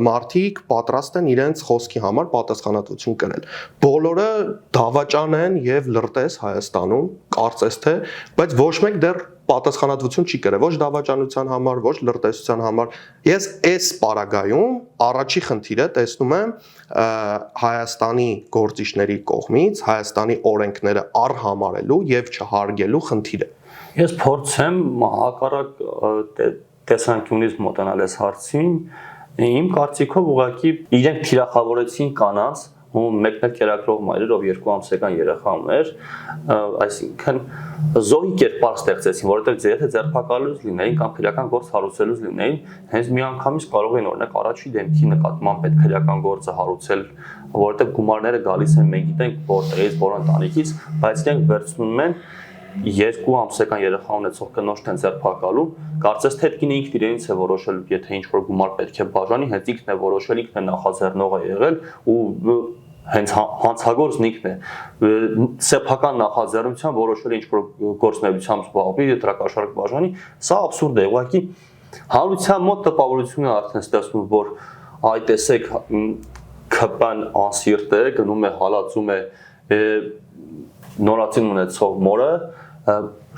մարդիկ պատրաստ են իրենց խոսքի համար պատասխանատվություն կրել։ Բոլորը դավաճան են եւ լրտես Հայաստանում, կարծես թե, բայց ոչ մեկ դեռ պատասխանատվություն չի կրել ոչ դավաճանության համար, ոչ լրտեսության համար։ Ես այս պարագայում առաջի խնդիրը տեսնում եմ Հայաստանի գործիչների կողմից Հայաստանի օրենքները առհամարելու եւ չհարգելու խնդիրը։ Ես փորձեմ հակառակ տեսանկյունից մոտենալ այս հարցին, իմ կարծիքով ուղղակի իրենք թիրախավորեցին կանանց ու մեկն էլ կերակրող մայրեր, ով 2 ամսական երեխա ուներ, այսինքն զոհի կերպար ստեղծեցին, որովհետև եթե ձերբակալելուց լինեին կամ քրեական գործ հարուցելուց լինեին, հենց միանգամից կարող էին օրինակ առաջի դեմքի նկատմամբ այդ քրեական գործը հարուցել, որովհետև գումարները գալիս են, մենք գիտենք որտեղից, որ ընտանիքից, բայց իրենք վերցնում են 2 ամսական երեխա ունեցող կնոջն են ձերբակալում, կարծես թե այդ կինը ինքն իրենից է որոշել, եթե ինչ-որ գումար պետք է բաժանի, հենց ինքն է որոշել, ինքն է նախաձեռնողը եղել ու հենց հանցագործն ինքն է սեփական նախաձեռնությամբ որոշել ինչ-որ գործունեությամբ զբաղվի, ընտրակաշառք բաժանի, սա աբսուրդ է, ուղղակի հանրության մոտ տպավորությունը արդեն ստեղծվում, որ այ տեսեք ԿՊ-ն անսիրտ է, գնում է հալածում է նորածին ունեցող մորը,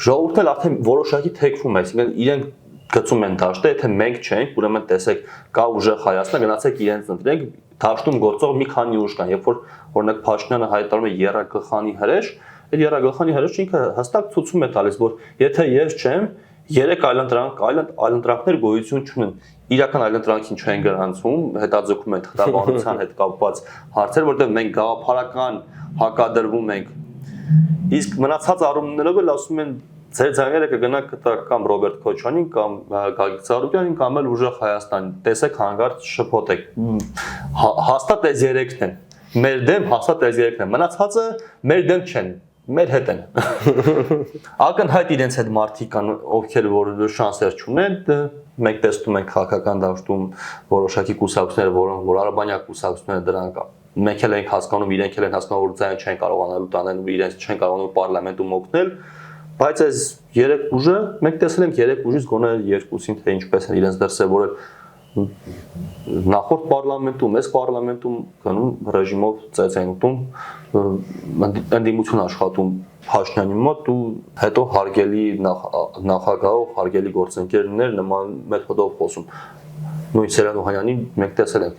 ժողովուրդն էլ արդեն որոշակի թեքվում է, այսինքն իրենք գծում են դաշտը, եթե մենք չենք, ուրեմն տեսեք, կա ուժեղ Հայաստան, գնացեք իրենց ընտրեք, դաշտում գործող մի քանի ուժ կան, երբ որ օրինակ Փաշինյանը հայտարարում է երրագլխանի հրեշ, այդ երրագլխանի հրեշը ինքը հստակ ցույցում է տալիս, որ եթե ես չեմ, 3 այլընտրանքներ գոյություն չունեն։ Իրական այլընտրանքին չեն գրանցում, հետաձգում են թղթաբանության հետ կապված հարցեր, որտեղ մենք գաղափարական հակադրվում ենք։ Իսկ մնացած առումներով էլ ասում են ձեր ձայները կգնա կտակ կամ Ռոբերտ Քոչանին կամ Գագիկ Ծառուկյանին կամ էլ ուժեղ Հայաստան, տեսեք հանգարց շփոթեք։ Հաստատ այս երեքն են։ Մեր դեմ հաստատ այս երեքն են։ Մնացածը մեր դեմ չեն, մեր հետ են։ Ակնհայտ իրենց հետ մարդիկ կան, ովքեր որ շանսեր չունեն, մենք տեսնում ենք քաղաքական դաշտում որոշակի կուսակցություններ, որոնք որ արաբանյա կուսակցությունները դրանք մենք էլ ենք հասկանում, իրենք էլ են հասկանում, որ ձայն չեն կարողանալու տանել ու իրենց չեն կարողանում պարլամենտում օգնել, բայց այս 3 ուժը մենք տեսել ենք 3 ուժից գոնե 2-ին թե ինչպես են իրենց դրսևորել նախորդ պարլամենտում, այս պարլամենտում գնում ռեժիմով ծեծ են ուտում, ընդդիմություն աշխատում Փաշինյանի մոտ ու հետո հարգելի նախագահով, հարգելի գործընկերներ նման մեթոդով խոսում։ Նույն Սերան Օհանյանին մենք տեսել ենք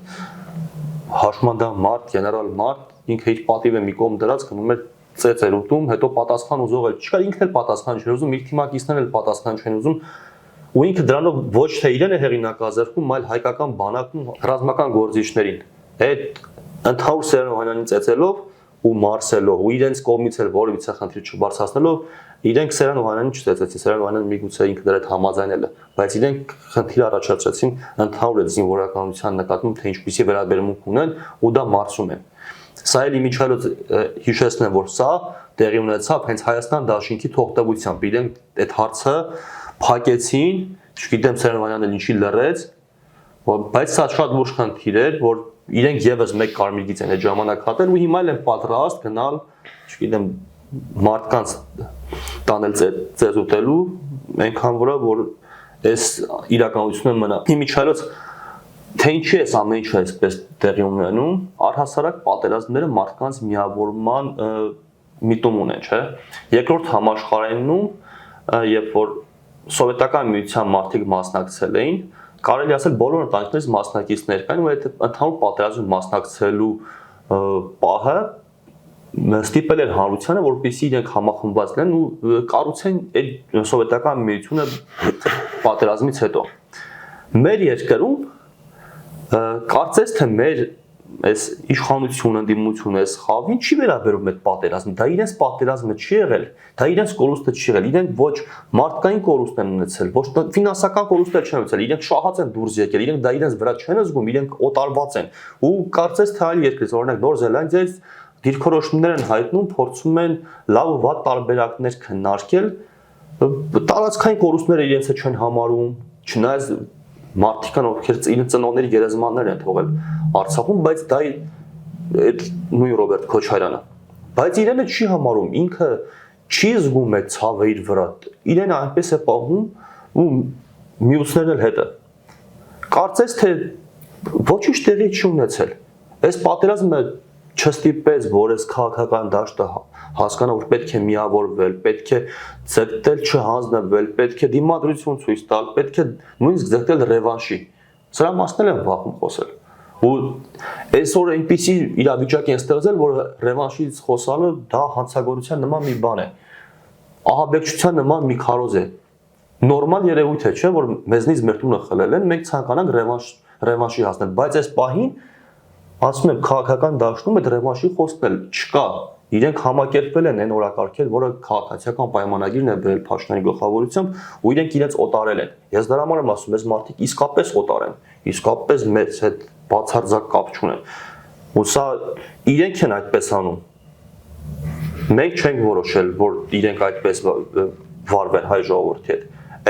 հաշմանդամ մարդ, գեներալ մարդ, ինքը իր պատիվը մի կողմ դրած գնում էր ծեծեր ուտում, հետո պատասխան ուզող էլ չկար, ինքն էլ պատասխան չէր ուզում, իր թիմակիցներն էլ պատասխան չեն ուզում, ու ինքը դրանով ոչ թե իրեն է հեղինակազրկում, այլ հայկական բանակն ու ռազմական գործիչներին։ Այդ ընդհանուր Սերան Օհանյանին ծեծելով ու մարսելով ու իրենց կողմից էլ որևիցե խնդիր չբարձրացնելով, իրենք Սերան Օհանյանին չծեծեցին, Սերան Օհանյանը միգուցե ինքը դրա հետ համաձայնել է, բայց իրենք խնդիր առաջացրեցին ընդհանուր զինվորականության նկատմամբ, թե ինչպիսի վերաբերմունք ունեն ու դա մարսում են։ Սա էլ իմիջիայլոց հիշեցնեմ, որ սա տեղի ունեցավ հենց Հայաստան դաշինքի թողտվությամբ, իրենք այդ հարցը փակեցին, չգիտեմ Սերան Օհանյանն ինչի լռեց, բայց սա շատ լուրջ խնդիր էր, որ իրենք եւս մեկ կարմիր գիծ են այդ ժամանակ հատել ու հիմա էլ են պատրաստ գնալ, չգիտեմ, մարդկանց տանել ծեզուտելու, այնքան որ այս իրականությունը մնա։ Իմիջիայլոց թե ինչի է ամեն ինչը այսպես տեղի ունենում, առհասարակ պատերազմները մարդկանց միավորման միտում ունեն, չէ։ Երկրորդ համաշխարհայինում, երբ որ սովետական միության մարդիկ մասնակցել էին, կարելի ասել բոլոր ընտանիքներից մասնակիցներ կային ու այդ ընդհանուր պատերազմին մասնակցելու պահը ստիպել էր հանրությանը, որպեսզի իրենք համախմբված լինեն ու կառուցեն այդ սովետական միությունը պատերազմից հետո։ Մեր երկրում կարծես թե մեր այս իշխանությունը, ընդդիմությունը, այս խավին չի վերաբերում այդ պատերազմը, դա իրենց պատերազմը չի եղել, դա իրենց կորուստը չի եղել, իրենք ոչ մարդկային կորուստ են ունեցել, ոչ ֆինանսական կորուստներ չեն ունեցել, իրենք շահած են դուրս եկել, իրենք դա իրենց վրա չեն զգում, իրենք օտարված են։ Ու կարծես թե այլ երկրից, օրինակ Նոր Զելանդիայից դիրքորոշումներ են հայտնում, փորձում են լավ ու վատ տարբերակներ քննարկել, տարածքային կորուստները իրենց չեն համարում, չնայած մարդիկ կան, ովքեր իրենց ծնողների գերեզմաններ են թողել Արցախում, բայց դա այդ նույն Ռոբերտ Քոչարյանը, բայց իրենը չի համարում, ինքը չի զգում այդ ցավը իր վրա, իրեն այնպես է պահում ու մյուսներն էլ հետը։ Կարծես թե ոչինչ տեղի չի ունեցել։ Այս պատերազմը չստիպեց, որ այս քաղաքական դաշտը հասկանա, որ պետք է միավորվել, պետք է ձգտել չհանձնվել, պետք է դիմադրություն ցույց տալ, պետք է նույնիսկ ձգտել ռևանշի։ Սրա մասն էլ եմ վախում խոսել։ Ու այսօր այնպիսի իրավիճակ են ստեղծել, որ ռևանշից խոսալը դա հանցագործության նման մի բան է։ Ահաբեկչության նման մի քարոզ է։ Նորմալ երևույթ է, չէ՞, որ մեզնից մեր տունը խլել են, մենք ցանկանանք ռևանշի հասնել, բայց այս պահին ասում եմ քաղաքական դաշտում այդ ռևանշի խոսքն էլ չկա։ Իրենք համակերպվել են այն օրակարգեր, որը քաղաքացիական պայմանագիրն է բերել Փաշինյանի գլխավորությամբ, ու իրենք իրենց օտարել են։ Ես դրա համար եմ ասում, այս մարդիկ իսկապես օտար են, իսկապես մեծ հետ բացարձակ կապ չունեն։ Ու սա իրենք են այդպես անում։ Մենք չենք որոշել, որ իրենք այդպես վարվեն հայ ժողովրդի հետ։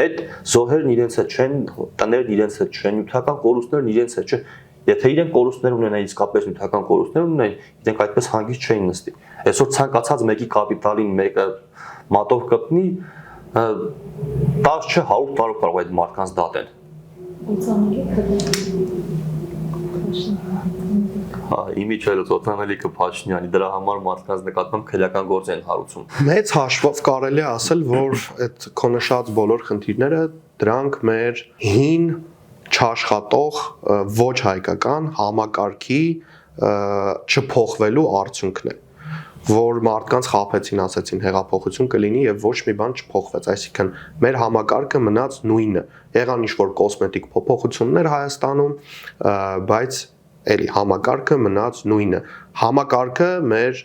Այդ զոհերն իրենց հետ չեն, տներն իրենց հետ չեն, նյութական կորուստներն իրենց հետ չեն։ Եթե իրենք կորուստներ ունենային, իսկապես նյութական կորուստներ ունենային, իրենք այդպես հանգիստ չէին նստի։ Այսօր ցանկացած մեկի կապիտալին մեկը մատով կպնի, 10 չէ 100 տարով կարող այդ մարդկանց դատեն։ Իմիջիայլոց օտանելիքը Փաշինյանի, դրա համար մարդկանց նկատմամբ քրեական գործ են հարուցում։ Մեծ հաշվով կարելի է ասել, որ այդ քո նշած բոլոր խնդիրները դրանք մեր հին չաշխատող ոչ հայկական համակարգի չփոխվելու արդյունքն է, որ մարդկանց խաբեցին, ասեցին հեղափոխություն կլինի եւ ոչ մի բան չփոխվեց, այսինքն մեր համակարգը մնաց նույնը, եղան ինչ-որ կոսմետիկ փոփոխություններ Հայաստանում, բայց էլի համակարգը մնաց նույնը, համակարգը մեր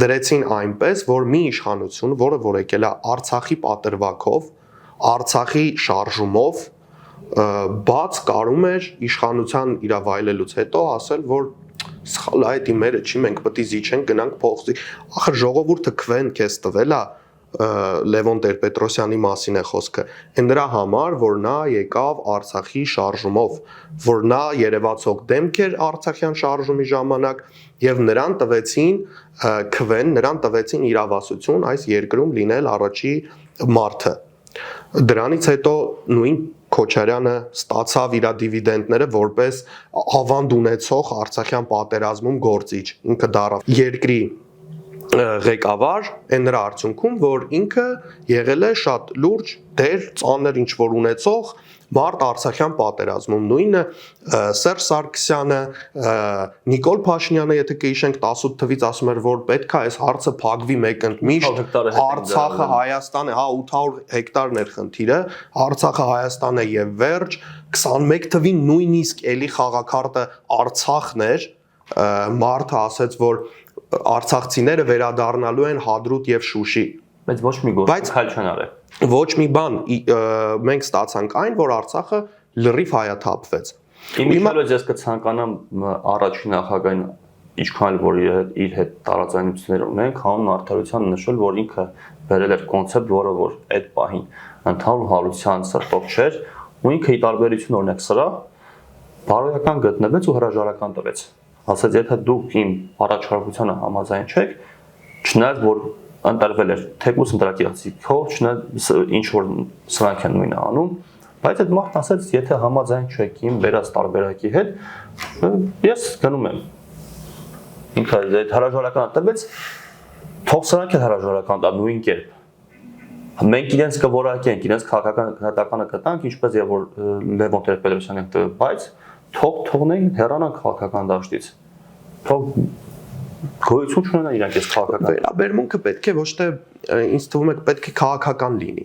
դրեցին այնպես, որ մի իշխանություն, որը եկել է Արցախի պատրվակով, Արցախի շարժումով բաց կարում էր իշխանության իրավայելելուց հետո ասել, որ սխալ է, դա մերը չի, մենք պետք է զիջենք, գնանք փոխվի։ Ախր ժողովուրդը քվեն քեզ տվել է Լևոն Տեր-Պետրոսյանի մասին է խոսքը։ Այն նրա համար, որ նա եկավ Արցախի շարժումով, որ նա երևացող դեմք էր Արցախյան շարժումի ժամանակ եւ նրան տվեցին քվեն, նրան տվեցին իրավասություն այս երկրում լինել առաջի մարդը։ Դրանից հետո նույն Քոչարյանը ստացավ իր դիվիդենդները որպես ավանդ ունեցող Արցախյան պատերազմում գործիչ, ինքը դառավ երկրի ղեկավար, այն նրա արդյունքում, որ ինքը եղել է շատ լուրջ դեր, ծանր ինչ որ ունեցող մարտ Արցախյան պատերազմում նույնը Սերժ Սարգսյանը, Նիկոլ Փաշինյանը, եթե կհիշենք 18 թվից ասում էր, որ պետք է այս հարցը փակվի մեկընդմիշտ, Արցախը Հայաստան է, հա 800 հեկտարն էր խնդիրը, Արցախը Հայաստան է եւ վերջ, 21 թվին նույնիսկ էլի խաղաքարտը Արցախն էր, մարդը ասաց, որ արցախցիները վերադառնալու են Հադրութ եւ Շուշի, բայց ոչ մի գործ քայլ չեն արել։ Ոչ մի բան մենք ստացանք այն, որ Արցախը լրիվ հայաթափվեց։ Իմիջիայլոց ես կցանկանամ առաջին նախագահային ինչքան որ իր հետ տարաձայնություններ ունենք, հանուն արդարության նշել, որ ինքը վերել էր կոնցեպտ, որը որ այդ պահին ընդհանուր հարության սրտով չէր, ու ինքը ի տարբերություն օրինակ սրա բարոյական գտնվեց ու հրաժարական տվեց։ Ասաց, եթե դուք իմ առաջարկությանը համաձայն չեք, չնայած որ ընտրվել էր թեկուզ ընտրակիցիկով, չնայած ինչ որ սրանք են նույնը անում, բայց այդ մարդն ասաց, եթե համաձայն չեք իմ վերած տարբերակի հետ, ես գնում եմ։ Ինքը այդ հրաժարականը տվեց, թող սրանք էլ հրաժարական տա նույն կերպ։ Մենք իրենց կորակենք, իրենց քաղաքական գնահատականը կտանք, ինչպես եւ որ Լևոն Տեր-Պետրոսյանն տվել, բայց թողնենք հեռանանք քաղաքական դաշտից։ Թող գոյություն չունենա իրանք այս քաղաքական վերաբերմունքը պետք է ոչ թե ինձ թվում է պետք է քաղաքական լինի,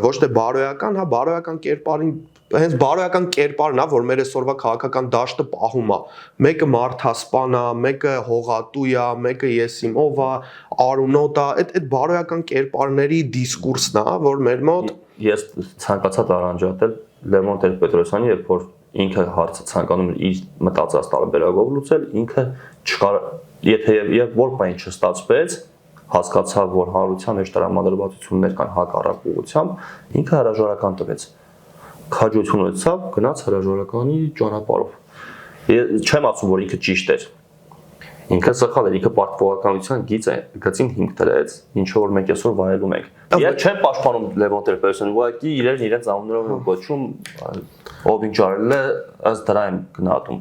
ոչ թե բարոյական, հա բարոյական կերպարին հենց բարոյական կերպարն է, որ մեր այսօրվա քաղաքական դաշտը պահում է։ Մեկը մարդասպան է, մեկը հողատու է, մեկը եսիմ ով է, արունոտ է, այդ բարոյական կերպարների դիսկուրսն է, որ մեր մոտ ես ցանկացա տարանջատել Լևոն Տեր-Պետրոսյանի, երբ որ ինքը հարցը ցանկանում էր իր մտածած տարբերակով լուծել, ինքը չկար, եթե եւ որ բան չստացվեց, հասկացավ, որ հանրության մեջ տրամադրվածություններ կան հակառակ ուղղությամբ, ինքը հրաժարական տվեց։ Քաջություն ունեցավ, գնաց հրաժարականի ճանապարհով։ Չեմ ասում, որ ինքը ճիշտ էր։ Ինքը սխալ էր, ինքը պարտավորականության գծին հիմք դրեց, ինչը որ մենք այսօր վայելում ենք։ Ես չեմ պաշտպանում Լևոն Տեր-Պետրոսյանին, ուղղակի իրենց անուններով եմ կոչում, ով ինչ արել է, ըստ դրա եմ գնահատում։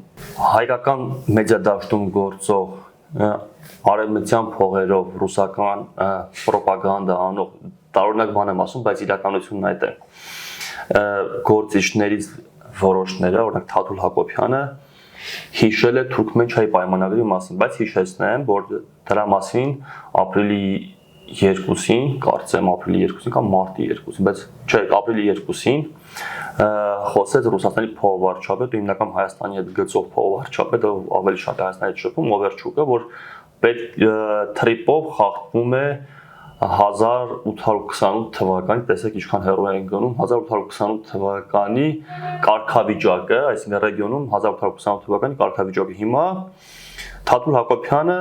Հայկական մեդիա դաշտում գործող արևմտյան փողերով ռուսական ռոպագանդա անող տարօրինակ բան եմ ասում, բայց իրականությունն այդ է։ Գործիչներից որոշները, օրինակ Թաթուլ Հակոբյանը հիշել է Թուրքմենչայի պայմանագրի մասին, բայց հիշեցնեմ, որ դրա մասին ապրիլի 2-ին, կարծեմ ապրիլի 2-ին կամ մարտի 2-ին, բայց չէ, ապրիլի 2-ին խոսեց Ռուսաստանի փոխվարչապետ ու հիմնական Հայաստանի հետ գծող փոխվարչապետը, ավելի շատ Հայաստանի հետ շփում Օվերչուկը, որ պետք թրիպով խախտվում է 1828 թվականի, տեսեք ինչքան հեռու են գնում, 1828 թվականի կարգավիճակը, այսինքն ռեգիոնում 1828 թվականի կարգավիճակը։ Հիմա Թաթուլ Հակոբյանը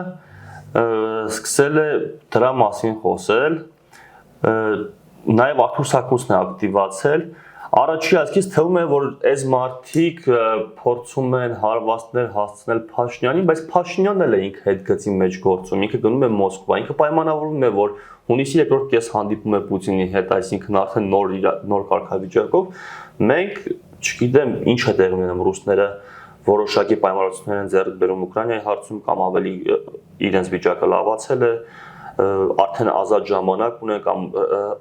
սկսել է դրա մասին խոսել, նաև Արթուր Սարգսյանն է ակտիվացել։ Առաջի ազգից թվում է, որ այս մարդիկ փորձում են հարվածներ հասցնել Փաշինյանին, բայց Փաշինյանն էլ է ինքը հետ գծի մեջ գործում, ինքը գնում է Մոսկվա, ինքը պայմանավորվում է, որ հունիսի 2-րդ կես հանդիպում է Պուտինի հետ, այսինքն արդեն նոր կարգավիճակով։ Մենք չգիտեմ ինչ է տեղի ունենում, ռուսները որոշակի պայմանավորվածություններ են ձեռք բերում Ուկրաինայի հարցում կամ ավելի իրենց վիճակը լավացել է, արդեն ազատ ժամանակ ունեն կամ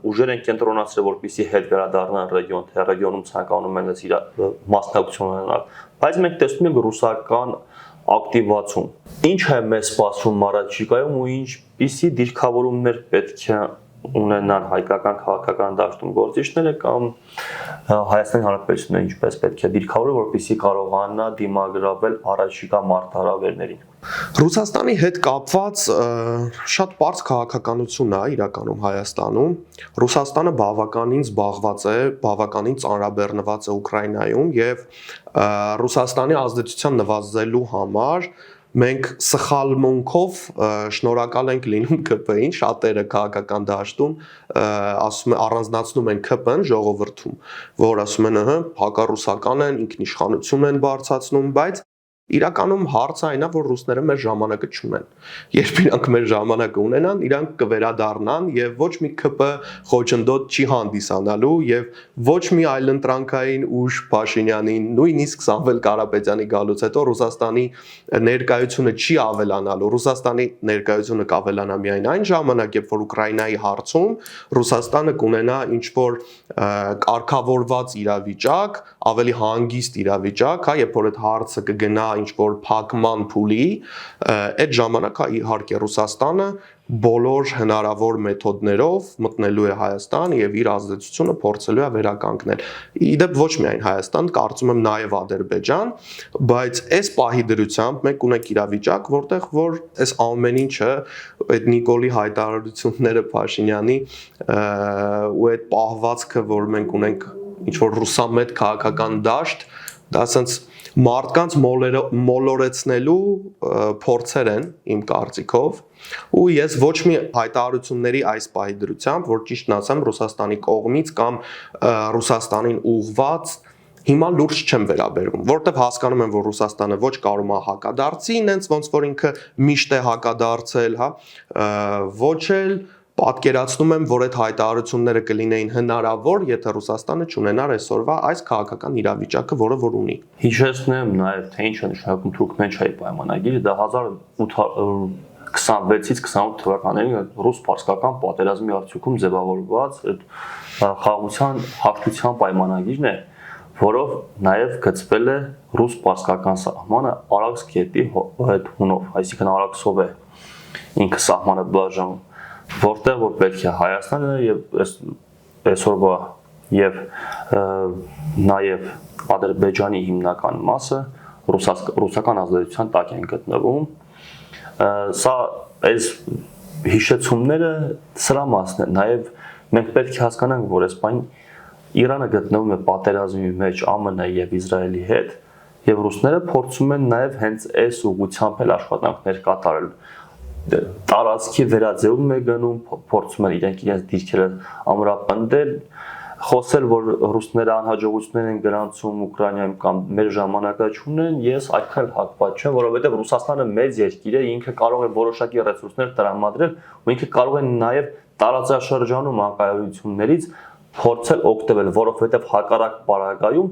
ուժեր են կենտրոնացրել, որպեսզի հետ վերադառնան ռեգիոն, թե ռեգիոնում ցանկանում են իր մասնակցություն ունենալ, բայց մենք տեսնում ենք ռուսական ակտիվացում։ Ինչ է մեզ սպասում առաջիկայում ու ինչպիսի դիրքավորումներ պետք է ունենան հայկական քաղաքական դաշտում գործիչները կամ Հայաստանի Հանրապետությունը ինչպես պետք է դիրքավորել, որպեսզի կարողանա դիմագրավել առաջիկա մարտահրավերներին։ Ռուսաստանի հետ կապված շատ པարզ քաղաքականություն է իրականում Հայաստանում։ Ռուսաստանը բավականին զբաղված է, բավականին ծանրաբեռնված է Ուկրաինայում եւ Ռուսաստանի ազդեցության նվազելու համար մենք սխալմունքով շնորհակալ ենք լինում ԿՊ-ին, շատերը քաղաքական դաշտում ասում են առանձնացնում են ԿՊ-ն ժողովրդում, որ ասում են, հակառուսական են, ինքնիշխանություն են բարձրացնում, բայց Իրականում հարցը այն է, որ ռուսները մեր ժամանակը չունեն։ Երբ իրանք մեր ժամանակը ունենան, իրանք կվերադառնան եւ ոչ մի ԿՊ խոչընդոտ չի հանդիսանալու եւ ոչ մի այլընտրանքային ուժ Փաշինյանին, նույնիսկ Սամվել Կարապետյանի գալուց հետո Ռուսաստանի ներկայությունը չի ավելանալու։ Ռուսաստանի ներկայությունը կավելանա միայն այն ժամանակ, երբ որ Ուկրաինայի հարցում Ռուսաստանը կունենա ինչ-որ կարգավորված իրավիճակ, ավելի հանգիստ իրավիճակ, հա, երբ որ այդ հարցը կգնա ինչ-որ փակման փուլի, այդ ժամանակ իհարկե Ռուսաստանը բոլոր հնարավոր մեթոդներով մտնելու է Հայաստան եւ իր ազդեցությունը փորձելու է վերականգնել։ Իդեպ ոչ միայն Հայաստան, կարծում եմ նաեւ Ադրբեջան, բայց այս պահի դրությամբ մենք ունենք իրավիճակ, որտեղ որ այս ամեն ինչը այդ Նիկոլի հայտարարությունները Փաշինյանի ու այդ պահվածքը, որ մենք ունենք ինչ-որ ռուսամետ քաղաքական դաշտ, դա ասենց մարդկանց մոլորեցնելու փորձեր են իմ կարծիքով ու ես ոչ մի հայտարարությունների այս պահի դրությամբ, որ ճիշտն ասեմ Ռուսաստանի կողմից կամ Ռուսաստանին ուղղված հիմա լուրջ չեմ վերաբերվում, որովհետև հասկանում եմ, որ Ռուսաստանը ոչ կարող է հակադարձի, նենց ոնց որ ինքը միշտ է հակադարձել, հա, ոչ էլ պատկերացնում եմ, որ այդ հայտարարությունները կլինեին հնարավոր, եթե Ռուսաստանը չունենար այսօրվա այս քաղաքական իրավիճակը, որը որ ունի։ Հիշեցնեմ նաև, թե ինչ է նշանակում Թուրքմենչայի պայմանագիրը, դա 1826-ից 28 թվականներին ռուս-պարսկական պատերազմի արդյունքում ձևավորված խաղաղության հաղթության պայմանագիրն է, որով նաև գծվել է ռուս-պարսկական սահմանը Արաքս գետի հետ հունով, այսինքն Արաքսով է ինքը սահմանը բաժանում, որտեղ որ պետք է Հայաստանը եւ այսօրվա եւ նաեւ Ադրբեջանի հիմնական մասը ռուսական ազդեցության տակ են գտնվում։ Սա այս հիշեցումները սրա մասն է, նաեւ մենք պետք է հասկանանք, որ այսպես Իրանը գտնվում է պատերազմի մեջ ԱՄՆ եւ Իսրայելի հետ եւ ռուսները փորձում են նաեւ հենց այս ուղղությամբ էլ աշխատանքներ կատարել։ Տարածքի վերաձևում է գնում, փորձում են իրենց դիրքերը ամրապնդել, խոսել, որ ռուսները անհաջողություններ են գրանցում Ուկրաինայում կամ մեր ժամանակը չունեն, ես այդքան հակված չեմ, որովհետև Ռուսաստանը մեծ երկիր է, ինքը կարող է որոշակի ռեսուրսներ տրամադրել, ու ինքը կարող է նաև տարածաշրջանում անկայունություններից փորձել օգտվել, որովհետև հակառակ պարագայում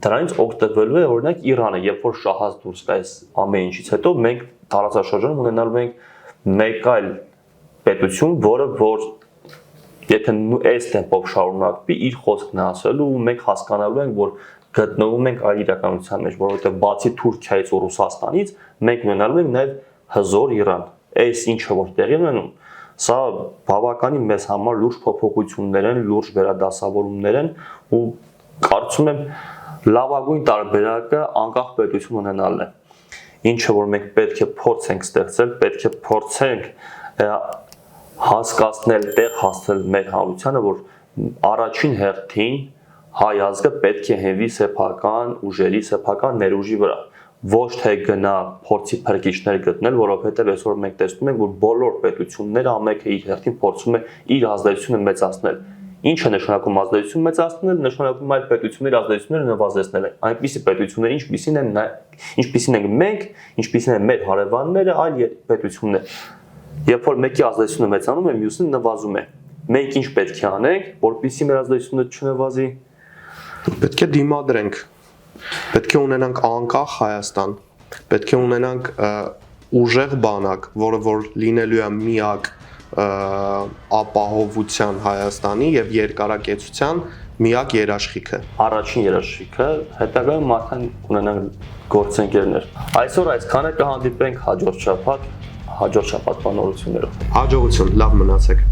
դրանից օգտվելու է օրինակ Իրանը, երբ որ շահած դուրս գա այս ամեն ինչից հետո մենք տարածաշրջանում ունենալու ենք մեկ այլ պետություն, որը որ եթե այս տեմպով շարունակվի իր խոսքն ասելու ու մենք հասկանալու ենք, որ գտնվում ենք այլ իրականության մեջ, որովհետև բացի Թուրքիայից ու Ռուսաստանից մենք ունենալու ենք նաև հզոր Իրան։ Այս ինչը որ տեղի ունենում, սա բավականին մեզ համար լուրջ փոփոխություններ են, լուրջ վերադասավորումներ են ու կարծում եմ լավագույն տարբերակը անկախ պետություն ունենալն է։ Ինչը որ մենք պետք է փորձենք ստեղծել, պետք է փորձենք հասկացնել, տեղ հասնել մեր հանրությանը, որ առաջին հերթին հայ ազգը պետք է հենվի սեփական ուժերի, սեփական ներուժի վրա, ոչ թե գնա փորձի փրկիչներ գտնել, որովհետև այսօր մենք տեսնում ենք, որ բոլոր պետությունները ամենը իր հերթին փորձում է իր ազդեցությունը մեծացնել։ Ինչ է նշանակում ազդեցություն մեծացնել, նշանակում այլ պետությունների ազդեցությունները նվազեցնել են։ Այնպիսի պետություններ, ինչպիսին ենք մենք, ինչպիսին են մեր հարևանները, այլ պետություններ։ Երբ որ մեկի ազդեցությունը մեծանում է, մյուսը նվազում է։ Մենք ինչ պետք է անենք, որպեսզի մեր ազդեցությունը չնվազի։ Պետք է դիմադրենք։ Պետք է ունենանք անկախ Հայաստան։ Պետք է ունենանք ուժեղ բանակ, որը որ լինելու է միակ ապահովության Հայաստանի եւ երկարակեցության միակ երաշխիքը։ Առաջին երաշխիքը, հետագայում արդեն ունենանք գործընկերներ։ Այսօր այսքանը կհանդիպենք հաջորդ շաբաթ բանորություններով։ Հաջողություն, լավ մնացեք։